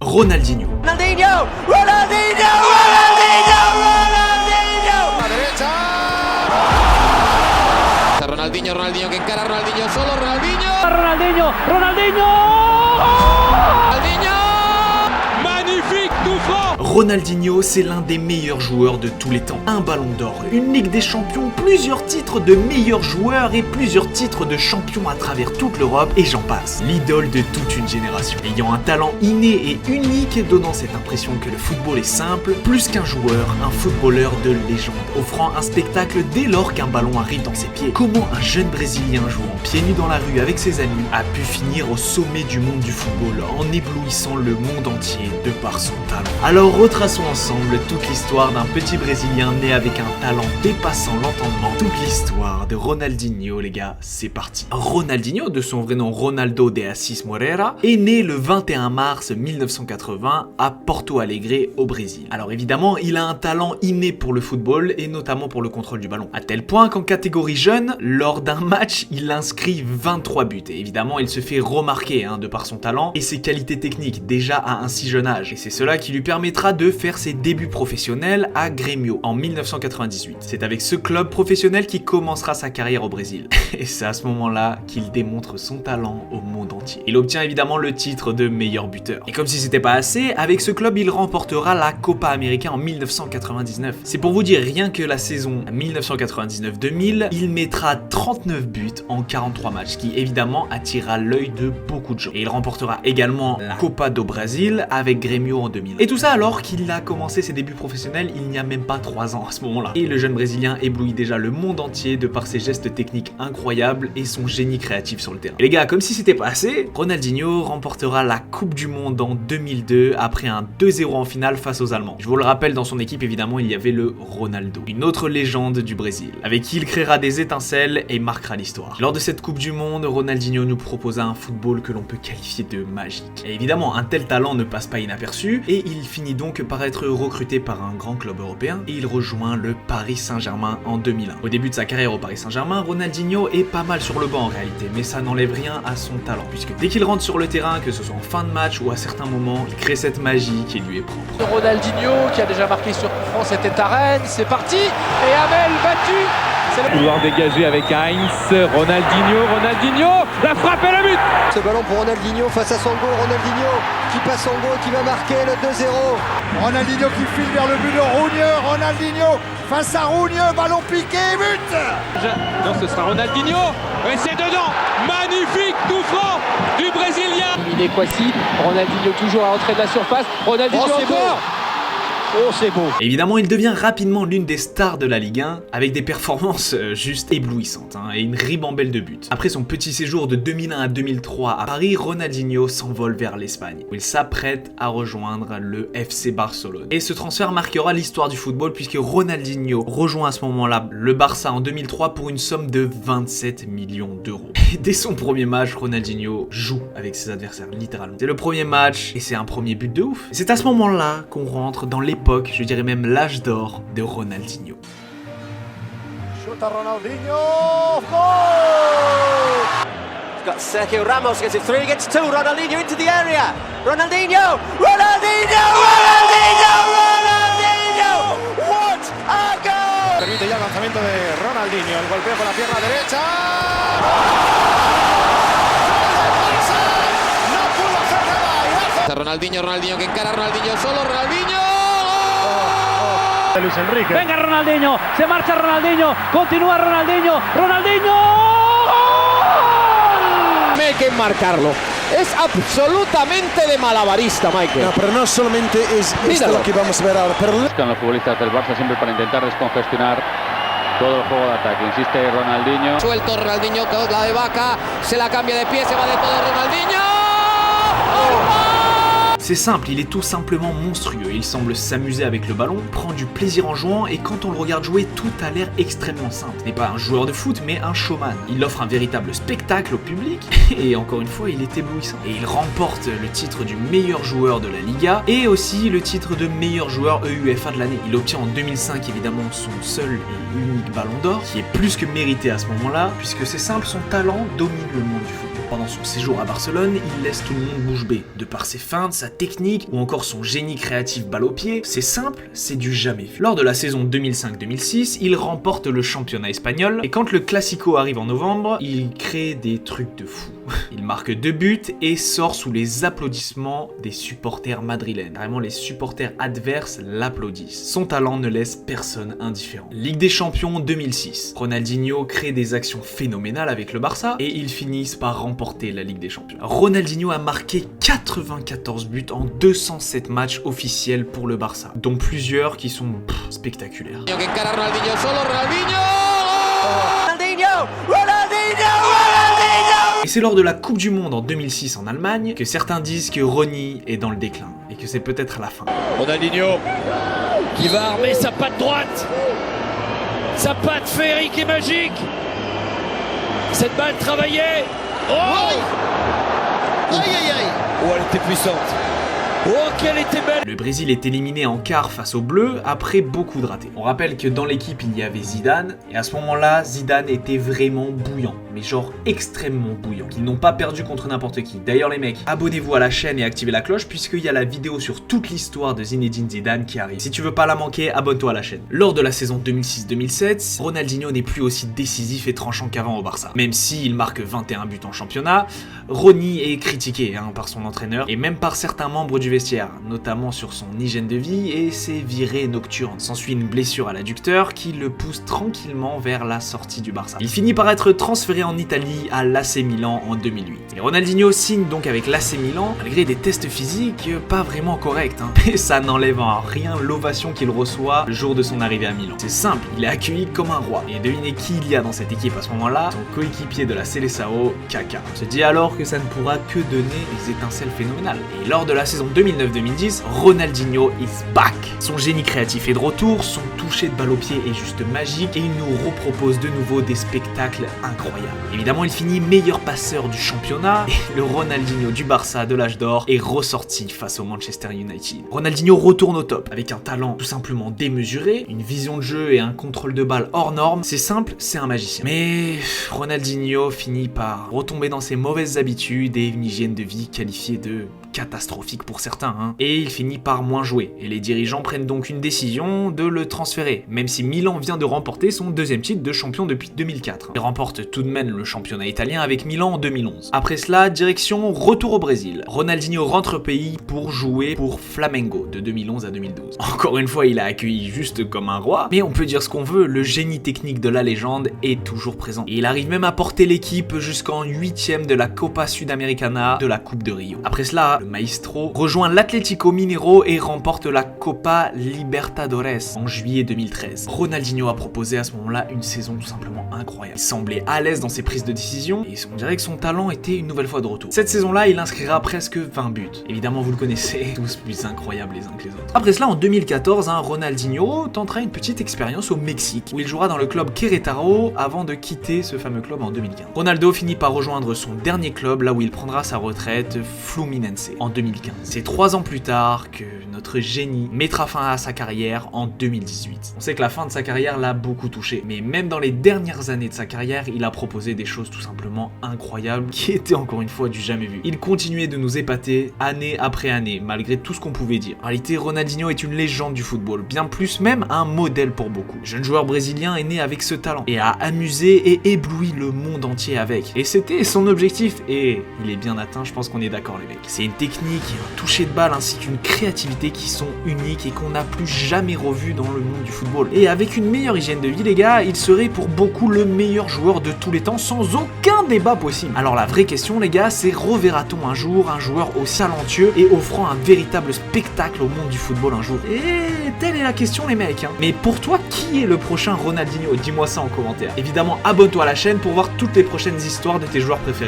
Ronaldinho. Ronaldinho! Ronaldinho! Ronaldinho! Ronaldinho! A derecha. Ronaldinho, Ronaldinho que encara, Ronaldinho solo, Ronaldinho. Ronaldinho, Ronaldinho! Ronaldinho! Magnifique tout franc. Ronaldinho, c'est l'un des meilleurs joueurs de tous les temps. Un ballon d'or, une Ligue des Champions, plusieurs titres de meilleurs joueurs et plusieurs titres de champions à travers toute l'Europe et j'en passe. L'idole de toute une génération. Ayant un talent inné et unique, donnant cette impression que le football est simple, plus qu'un joueur, un footballeur de légende. Offrant un spectacle dès lors qu'un ballon arrive dans ses pieds. Comment un jeune Brésilien jouant pieds nus dans la rue avec ses amis a pu finir au sommet du monde du football en éblouissant le monde entier de par son talent. Alors retraçons ensemble toute l'histoire d'un petit Brésilien né avec un talent dépassant l'entendement. Toute l'histoire de Ronaldinho, les gars, c'est parti. Ronaldinho, de son vrai nom Ronaldo de Assis Moreira, est né le 21 mars 1980 à Porto Alegre au Brésil. Alors évidemment, il a un talent inné pour le football et notamment pour le contrôle du ballon. À tel point qu'en catégorie jeune, lors d'un match, il inscrit 23 buts. Et évidemment, il se fait remarquer de par son talent et ses qualités techniques déjà à un si jeune âge. Et c'est cela qui lui permettra de faire ses débuts professionnels à Grêmio en 1998. C'est avec ce club professionnel qu'il commencera sa carrière au Brésil. Et c'est à ce moment-là qu'il démontre son talent au monde entier. Il obtient évidemment le titre de meilleur buteur. Et comme si c'était pas assez, avec ce club, il remportera la Copa América en 1999. C'est pour vous dire, rien que la saison 1999-2000, il mettra 39 buts en 43 matchs, ce qui évidemment attirera l'œil de beaucoup de gens. Et il remportera également la Copa do Brasil avec Grêmio en 2000. Et tout ça alors qu'il a commencé ses débuts professionnels il n'y a même pas 3 ans à ce moment-là. Et le jeune Brésilien éblouit déjà le monde entier de par ses gestes techniques incroyables et son génie créatif sur le terrain. Et les gars, comme si c'était pas assez, Ronaldinho remportera la Coupe du Monde en 2002 après un 2-0 en finale face aux Allemands. Je vous le rappelle, dans son équipe évidemment il y avait le Ronaldo, une autre légende du Brésil, avec qui il créera des étincelles et marquera l'histoire. Lors de cette Coupe du Monde, Ronaldinho nous proposa un football que l'on peut qualifier de magique. Et évidemment, un tel talent ne passe pas inaperçu et il finit donc par être recruté par un grand club européen et il rejoint le Paris Saint-Germain en 2001. Au début de sa carrière au Paris Saint-Germain, Ronaldinho est pas mal sur le banc en réalité, mais ça n'enlève rien à son talent, puisque dès qu'il rentre sur le terrain, que ce soit en fin de match ou à certains moments, il crée cette magie qui lui est propre. Ronaldinho qui a déjà marqué sur coup franc, c'était à Rennes, c'est parti, et Amel battu. Couloir dégagé avec Heinz, Ronaldinho, la frappe et le but. Ce ballon pour Ronaldinho face à son goal, Ronaldinho qui passe son goal, qui va marquer le 2-0. Ronaldinho qui file vers le but de Rougneux, Ronaldinho face à Rougneux, ballon piqué, but. Non, ce sera Ronaldinho, et c'est dedans. Magnifique tout franc du Brésilien. Il est Kwasi, Ronaldinho toujours à l'entrée de la surface, Ronaldinho encore. Oh, c'est beau. Évidemment, il devient rapidement l'une des stars de la Ligue 1 avec des performances juste éblouissantes et une ribambelle de buts. Après son petit séjour de 2001 à 2003 à Paris, Ronaldinho s'envole vers l'Espagne où il s'apprête à rejoindre le FC Barcelone. Et ce transfert marquera l'histoire du football puisque Ronaldinho rejoint à ce moment-là le Barça en 2003 pour une somme de 27 millions d'euros. Et dès son premier match, Ronaldinho joue avec ses adversaires, littéralement. C'est le premier match et c'est un premier but de ouf. C'est à ce moment-là qu'on rentre dans l'époque, je dirais même l'âge d'or de Ronaldinho. Shoot à Ronaldinho, goal! Got Sergio Ramos, gets it 3 against 2, Ronaldinho into the area. Ronaldinho! Ronaldinho! Ronaldinho! Ronaldinho! What a goal! Permite ya el lanzamiento de Ronaldinho, el golpeo con la pierna derecha. No pudo hacer nada. Ronaldinho que encara, Ronaldinho solo, Ronaldinho. Luis Enrique. Venga Ronaldinho, se marcha Ronaldinho, continúa Ronaldinho. Hay que marcarlo. Es absolutamente de malabarista, Michael. No, pero no solamente es esto lo que vamos a ver ahora, pero Buscan los futbolistas del Barça siempre para intentar descongestionar todo el juego de ataque. Insiste Ronaldinho. Suelto Ronaldinho, la de Vaca, se la cambia de pie, se va de todo Ronaldinho. C'est simple, il est tout simplement monstrueux, il semble s'amuser avec le ballon, prend du plaisir en jouant et quand on le regarde jouer, tout a l'air extrêmement simple. Ce n'est pas un joueur de foot, mais un showman. Il offre un véritable spectacle au public et encore une fois, il est éblouissant. Et il remporte le titre du meilleur joueur de la Liga et aussi le titre de meilleur joueur UEFA de l'année. Il obtient en 2005 évidemment son seul et unique ballon d'or, qui est plus que mérité à ce moment-là, puisque c'est simple, son talent domine le monde du football. Pendant son séjour à Barcelone, il laisse tout le monde bouche bée, de par ses feintes, sa technique ou encore son génie créatif balle au pied. C'est simple, c'est du jamais vu. Lors de la saison 2005-2006, il remporte le championnat espagnol et quand le Classico arrive en novembre, il crée des trucs de fou. Il marque 2 buts et sort sous les applaudissements des supporters madrilènes. Carrément, les supporters adverses l'applaudissent. Son talent ne laisse personne indifférent. Ligue des Champions 2006. Ronaldinho crée des actions phénoménales avec le Barça et ils finissent par remporter la Ligue des Champions. Ronaldinho a marqué 94 buts en 207 matchs officiels pour le Barça, dont plusieurs qui sont spectaculaires. Et c'est lors de la Coupe du Monde en 2006 en Allemagne que certains disent que Ronny est dans le déclin et que c'est peut-être la fin. Ronaldinho qui va armer sa patte droite. Sa patte féerique et magique. Cette balle travaillée. Oh, Aïe aïe aïe. oh, elle était puissante. Oh, qu'elle était belle. Le Brésil est éliminé en quart face aux Bleus après beaucoup de ratés. On rappelle que dans l'équipe il y avait Zidane et à ce moment-là Zidane était vraiment bouillant, mais genre extrêmement bouillant. Ils n'ont pas perdu contre n'importe qui. D'ailleurs les mecs, abonnez-vous à la chaîne et activez la cloche puisqu'il y a la vidéo sur toute l'histoire de Zinedine Zidane qui arrive. Si tu veux pas la manquer, abonne-toi à la chaîne. Lors de la saison 2006-2007, Ronaldinho n'est plus aussi décisif et tranchant qu'avant au Barça. Même s'il marque 21 buts en championnat, Ronny est critiqué par son entraîneur et même par certains membres du vestiaire, notamment sur son hygiène de vie et ses virées nocturnes. S'ensuit une blessure à l'adducteur qui le pousse tranquillement vers la sortie du Barça. Il finit par être transféré en Italie à l'AC Milan en 2008. Et Ronaldinho signe donc avec l'AC Milan malgré des tests physiques pas vraiment corrects. Mais ça n'enlève en rien l'ovation qu'il reçoit le jour de son arrivée à Milan. C'est simple, il est accueilli comme un roi. Et devinez qui il y a dans cette équipe à ce moment-là? Son coéquipier de la Seleção, Kaká. On se dit alors que ça ne pourra que donner des étincelles phénoménales. Et lors de la saison 2009-2010, Ronaldinho is back. Son génie créatif est de retour, son toucher de balle au pied est juste magique et il nous repropose de nouveau des spectacles incroyables. Évidemment, il finit meilleur passeur du championnat et le Ronaldinho du Barça de l'âge d'or est ressorti face au Manchester United. Ronaldinho retourne au top avec un talent tout simplement démesuré, une vision de jeu et un contrôle de balle hors norme. C'est simple, c'est un magicien. Mais Ronaldinho finit par retomber dans ses mauvaises habitudes et une hygiène de vie qualifiée de catastrophique pour certains, et il finit par moins jouer. Et les dirigeants prennent donc une décision de le transférer, même si Milan vient de remporter son 2e titre de champion depuis 2004. Il remporte tout de même le championnat italien avec Milan en 2011. Après cela, direction retour au Brésil. Ronaldinho rentre au pays pour jouer pour Flamengo de 2011 à 2012. Encore une fois, il a accueilli juste comme un roi, mais on peut dire ce qu'on veut, le génie technique de la légende est toujours présent. Et il arrive même à porter l'équipe jusqu'en 8e de la Copa Sudamericana de la Coupe de Rio. Après cela, le maestro rejoint l'Atlético Mineiro et remporte la Copa Libertadores en juillet 2013. Ronaldinho a proposé à ce moment-là une saison tout simplement incroyable. Il semblait à l'aise dans ses prises de décision et on dirait que son talent était une nouvelle fois de retour. Cette saison-là, il inscrira presque 20 buts. Évidemment, vous le connaissez, tous plus incroyables les uns que les autres. Après cela, en 2014, Ronaldinho tentera une petite expérience au Mexique où il jouera dans le club Querétaro avant de quitter ce fameux club en 2015. Ronaldo finit par rejoindre son dernier club là où il prendra sa retraite, Fluminense, en 2015. C'est 3 ans plus tard que notre génie mettra fin à sa carrière en 2018. On sait que la fin de sa carrière l'a beaucoup touché, mais même dans les dernières années de sa carrière, il a proposé des choses tout simplement incroyables qui étaient encore une fois du jamais vu. Il continuait de nous épater année après année, malgré tout ce qu'on pouvait dire. En réalité, Ronaldinho est une légende du football, bien plus même un modèle pour beaucoup. Le jeune joueur brésilien est né avec ce talent et a amusé et ébloui le monde entier avec. Et c'était son objectif et il est bien atteint, je pense qu'on est d'accord les mecs. C'est une technique, un toucher de balle ainsi qu'une créativité qui sont uniques et qu'on n'a plus jamais revu dans le monde du football. Et avec une meilleure hygiène de vie les gars, il serait pour beaucoup le meilleur joueur de tous les temps sans aucun débat possible. Alors la vraie question les gars, c'est reverra-t-on un jour un joueur aussi talentueux et offrant un véritable spectacle au monde du football un jour? Et telle est la question les mecs. Mais pour toi, qui est le prochain Ronaldinho? Dis-moi ça en commentaire. Évidemment, abonne-toi à la chaîne pour voir toutes les prochaines histoires de tes joueurs préférés.